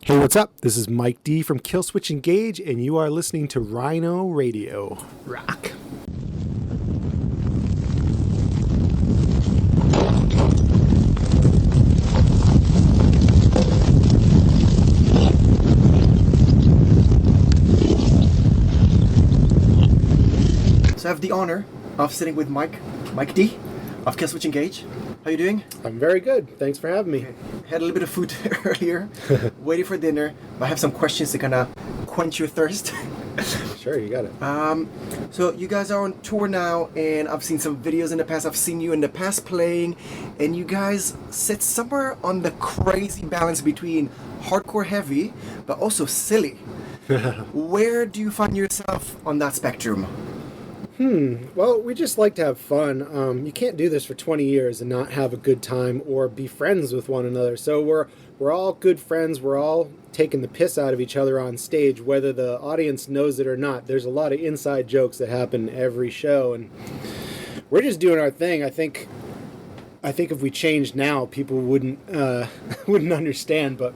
Hey, what's up? This is Mike D from Killswitch Engage, and you are listening to Rhino Radio. Rock. So I have the honor of sitting with Mike D of Killswitch Engage. How you doing? I'm very good. Thanks for having me. Okay. Had a little bit of food earlier, waiting for dinner, but I have some questions to kind of quench your thirst. Sure, you got it. So you guys are on tour now, and I've seen some videos in the past. I've seen you in the past playing, and you guys sit somewhere on the crazy balance between hardcore heavy, but also silly. Where do you find yourself on that spectrum? Well, we just like to have fun. You can't do this for 20 years and not have a good time or be friends with one another. So we're all good friends. We're all taking the piss out of each other on stage, whether the audience knows it or not. There's a lot of inside jokes that happen every show, and we're just doing our thing. I think if we changed now, people wouldn't understand, but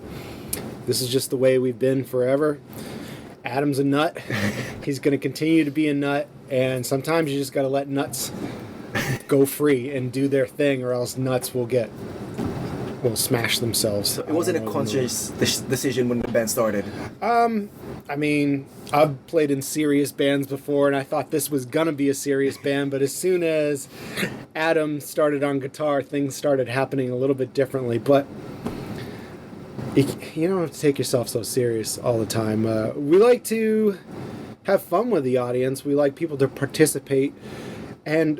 this is just the way we've been forever. Adam's a nut. He's going to continue to be a nut, and sometimes you just got to let nuts go free and do their thing, or else nuts will smash themselves. So it wasn't a conscious decision when the band started? I mean, I've played in serious bands before, and I thought this was going to be a serious band, but as soon as Adam started on guitar, things started happening a little bit differently, but you don't have to take yourself so serious all the time. We like to have fun with the audience. We like people to participate and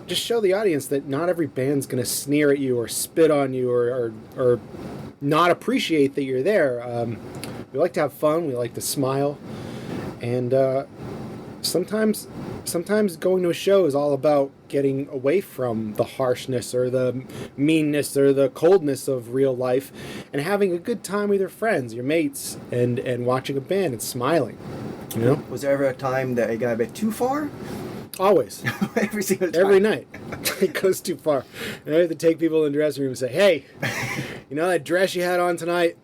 just show the audience that not every band's going to sneer at you or spit on you or not appreciate that you're there. We like to have fun. We like to smile. And sometimes going to a show is all about getting away from the harshness or the meanness or the coldness of real life and having a good time with your friends, your mates, and watching a band and smiling. You know? Was there ever a time that it got a bit too far? Always. Every single time? Every night. It goes too far. And I have to take people in the dressing room and say, hey, you know that dress you had on tonight?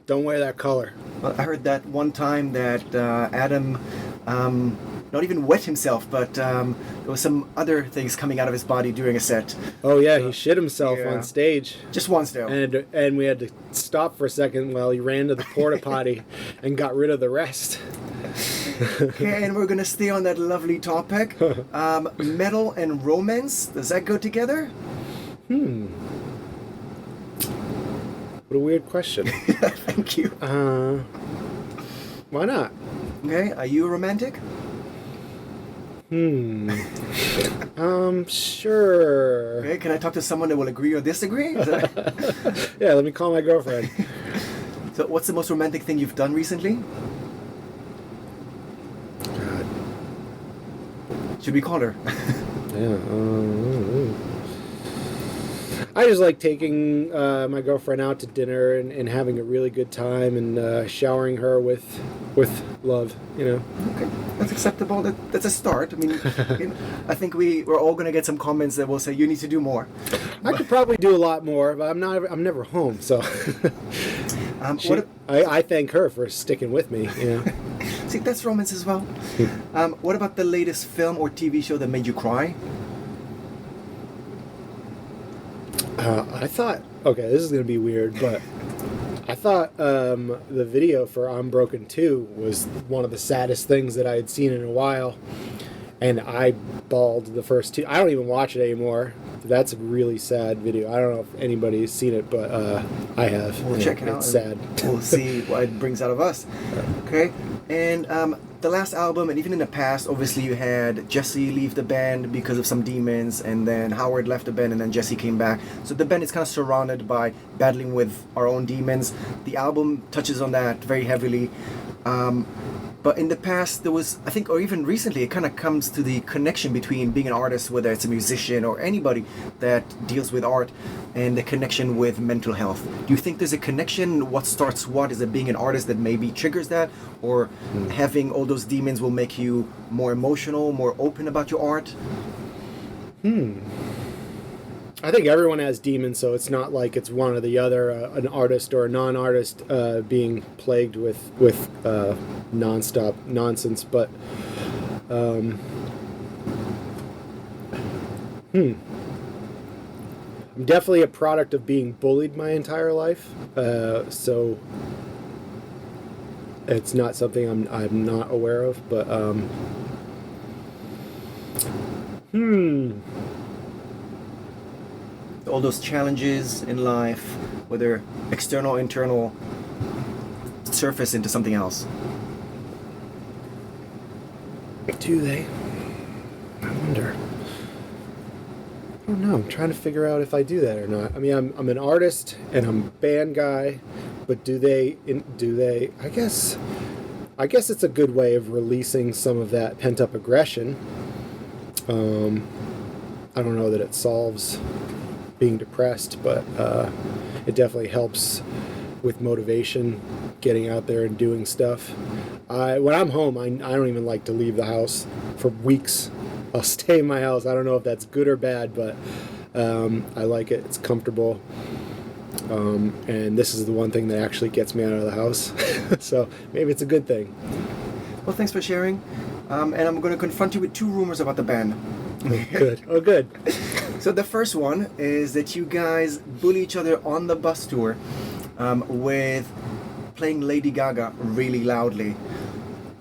Don't wear that color. Well, I heard that one time that Adam not even wet himself, but there was some other things coming out of his body during a set. Oh yeah, he shit himself on stage. Just once though. And we had to stop for a second while he ran to the porta potty and got rid of the rest. Okay, and we're gonna stay on that lovely topic. Metal and romance, does that go together? What a weird question. Thank you. Why not? Okay, are you a romantic? Sure. Okay, can I talk to someone that will agree or disagree? Yeah, let me call my girlfriend. So what's the most romantic thing you've done recently? God. Should we call her? Yeah. I just like taking my girlfriend out to dinner and having a really good time and showering her with love, you know. Okay, that's acceptable. That's a start. I mean, I think we're all going to get some comments that will say you need to do more. I could probably do a lot more, but I'm never home, so I thank her for sticking with me, you know. See, that's romance as well. What about the latest film or TV show that made you cry? I thought, okay, this is going to be weird, but I thought the video for Unbroken 2 was one of the saddest things that I had seen in a while, and I bawled the first two. I don't even watch it anymore. That's a really sad video. I don't know if anybody's seen it, but I have. We'll check it out. It's sad. We'll see what it brings out of us. Okay, and the last album, and even in the past, obviously you had Jesse leave the band because of some demons, and then Howard left the band, and then Jesse came back. So the band is kind of surrounded by battling with our own demons. The album touches on that very heavily. But in the past, there was, I think, or even recently, it kind of comes to the connection between being an artist, whether it's a musician or anybody that deals with art, and the connection with mental health. Do you think there's a connection? What starts what? Is it being an artist that maybe triggers that? Or having all those demons will make you more emotional, more open about your art? I think everyone has demons, so it's not like it's one or the other, an artist or a non-artist being plagued with nonstop nonsense. But I'm definitely a product of being bullied my entire life, so it's not something I'm not aware of. But all those challenges in life, whether external or internal, surface into something else. Do they? I wonder. I don't know. I'm trying to figure out if I do that or not. I mean, I'm an artist and I'm a band guy, but do they? I guess it's a good way of releasing some of that pent-up aggression. I don't know that it solves being depressed, but it definitely helps with motivation, getting out there and doing stuff. When I'm home, I don't even like to leave the house for weeks. I'll stay in my house. I don't know if that's good or bad, but I like it. It's comfortable. And this is the one thing that actually gets me out of the house. So maybe it's a good thing. Well, thanks for sharing. And I'm going to confront you with 2 rumors about the band. Good. Oh, good. So the first one is that you guys bully each other on the bus tour with playing Lady Gaga really loudly.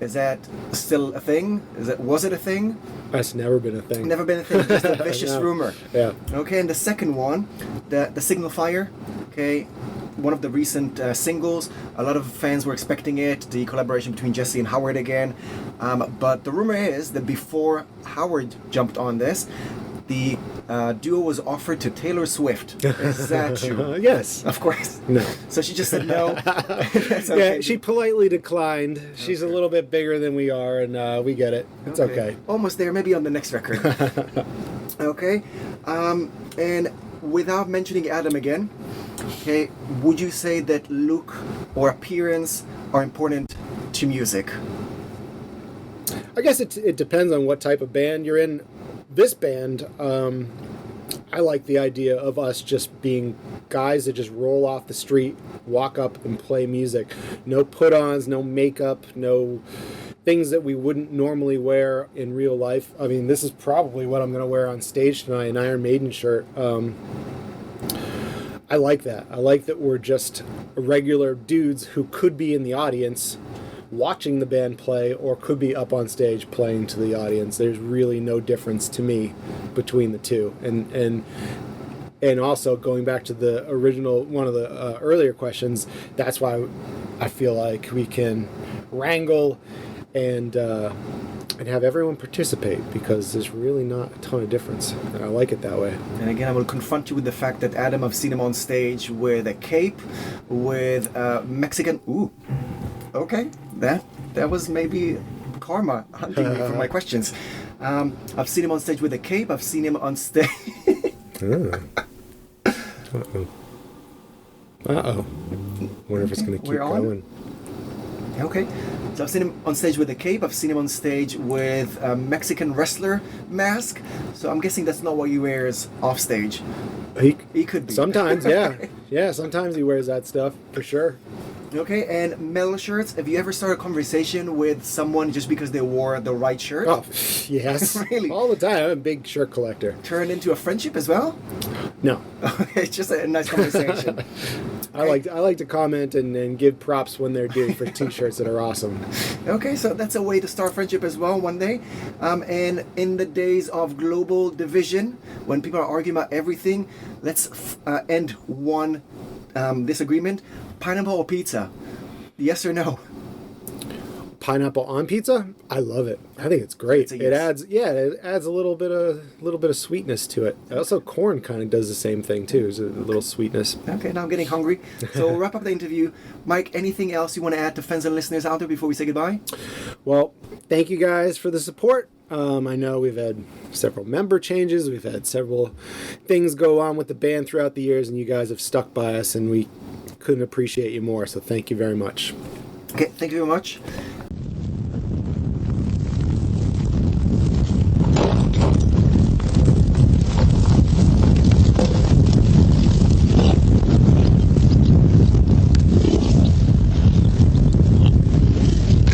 Is that still a thing? Was it a thing? That's never been a thing. Never been a thing, just a vicious No. rumor. Yeah. Okay, and the second one, the Signal Fire, okay, one of the recent singles. A lot of fans were expecting it, the collaboration between Jesse and Howard again. But the rumor is that before Howard jumped on this, the duo was offered to Taylor Swift. Is that true? Yes. Of course. No. So she just said no. That's okay. Yeah, she politely declined. She's a little bit bigger than we are, and we get it. It's okay. Almost there, maybe on the next record. Okay. And without mentioning Adam again, okay, would you say that look or appearance are important to music? I guess it depends on what type of band you're in. This band, I like the idea of us just being guys that just roll off the street, walk up and play music. No put-ons, no makeup, no things that we wouldn't normally wear in real life. I mean, this is probably what I'm going to wear on stage tonight, an Iron Maiden shirt. I like that. I like that we're just regular dudes who could be in the audience watching the band play or could be up on stage playing to the audience. There's really no difference to me between the two. And also going back to the original, one of the earlier questions, that's why I feel like we can wrangle and have everyone participate, because there's really not a ton of difference. And I like it that way. And again, I will confront you with the fact that Adam, I've seen him on stage with a cape, with Mexican... Ooh, okay. That was maybe karma hunting me for my questions. I've seen him on stage with a cape. I've seen him on stage... Uh-oh. Wonder if it's going to keep going. Okay. So I've seen him on stage with a cape. I've seen him on stage with a Mexican wrestler mask. So I'm guessing that's not what he wears off stage. He could be. Sometimes, yeah. Yeah, sometimes he wears that stuff, for sure. Okay, and metal shirts. Have you ever started a conversation with someone just because they wore the right shirt? Oh, yes. Really? All the time. I'm a big shirt collector. Turned into a friendship as well? No. Okay, it's just a nice conversation. Okay. I like to comment and give props when they're due for t-shirts that are awesome. Okay, so that's a way to start friendship as well one day. And in the days of global division, when people are arguing about everything, let's end one disagreement. Pineapple or pizza? Yes or no? Pineapple on pizza? I love it. I think it's great. Yes. It adds a little bit of sweetness to it. Also, corn kind of does the same thing too. There's a little sweetness. Okay, now I'm getting hungry. So we'll wrap up the interview. Mike, anything else you want to add to fans and listeners out there before we say goodbye? Well, thank you guys for the support. I know we've had several member changes. We've had several things go on with the band throughout the years, and you guys have stuck by us, and we couldn't appreciate you more. So thank you very much. Okay, thank you very much.